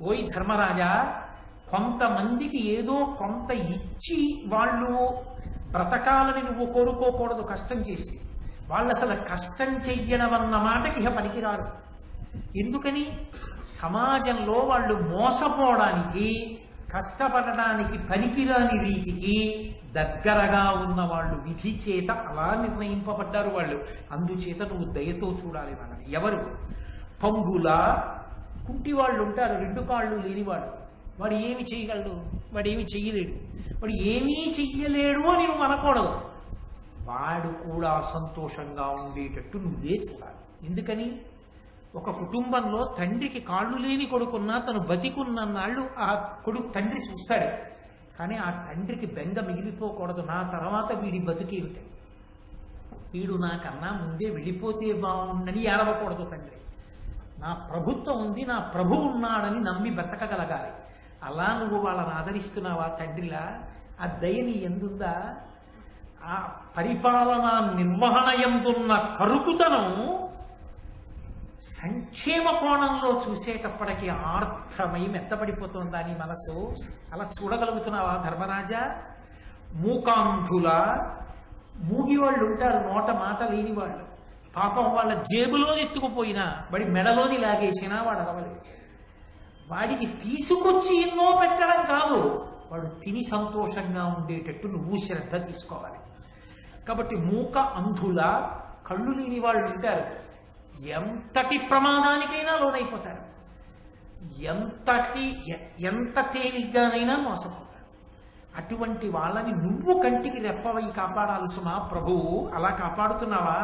ఓయ్ ధర్మరాజా, కొంతమందికి ఏదో కొంత ఇచ్చి వాళ్ళు బ్రతకాలని నువ్వు కోరుకోకూడదు. కష్టం చేసి వాళ్ళు అసలు కష్టం చెయ్యడం అన్న మాటకి ఇహ పనికిరారు. ఎందుకని? సమాజంలో వాళ్ళు మోసపోవడానికి, కష్టపడడానికి పనికిరాని రీతికి దగ్గరగా ఉన్న వాళ్ళు విధి చేత అలా నిర్ణయింపబడ్డారు వాళ్ళు. అందుచేత నువ్వు దయతో చూడాలి వాళ్ళని. ఎవరు? పంగుల కుంటి వాళ్ళు ఉంటారు, రెండు కాళ్ళు లేనివాడు. వాడు ఏమి చేయగలడు? వాడు ఏమి చెయ్యలేడు. వాడు ఏమీ చెయ్యలేడు అని నువ్వు అనకూడదు. వాడు కూడా సంతోషంగా ఉండేటట్టు నువ్వే చూడాలి. ఎందుకని? ఒక కుటుంబంలో తండ్రికి కాళ్ళు లేని కొడుకున్నా తను బతికున్నన్నాళ్ళు ఆ కొడుకు తండ్రి చూస్తాడు. కానీ ఆ తండ్రికి బెంగ మిగిలిపోకూడదు. నా తర్వాత వీడి బతికేమిటి, వీడు నాకన్నా ముందే వెళ్ళిపోతే బాగుండని ఏడవకూడదు తండ్రి. నా ప్రభుత్వం ఉంది, నా ప్రభు ఉన్నాడని నమ్మి బ్రతకగలగాలి. అలా నువ్వు వాళ్ళని ఆదరిస్తున్నావా తండ్రిలా? ఆ దయని ఎందుందా? ఆ పరిపాలనా నిర్వహణ ఎందున్న కరుకుతనం సంక్షేమ కోణంలో చూసేటప్పటికీ ఆర్ద్రమై మెత్తపడిపోతుందా నీ మనసు? అలా చూడగలుగుతున్నావా ధర్మరాజా? మూకాంధుల మూగి వాళ్ళు ఉంటారు, నోట మాట లేని వాళ్ళు. పాపం వాళ్ళ జేబులోని ఎత్తుకుపోయినా, వాడి మెడలోని లాగేసినా వాడు అలవలేదు. వాడికి తీసుకొచ్చి ఎన్నో పెట్టడం కాదు, వాడు తిని సంతోషంగా ఉండేటట్టు నువ్వు శ్రద్ధ తీసుకోవాలి. కాబట్టి మూక అంధుల కళ్ళు లేని వాళ్ళు ఉంటారు, ఎంతటి ప్రమాదానికైనా లోనైపోతారు, ఎంత తేలిగ్గానైనా మోసపోతారు. అటువంటి వాళ్ళని నువ్వు కంటికి రెప్పవై కాపాడాల్సిన ప్రభువు. అలా కాపాడుతున్నావా?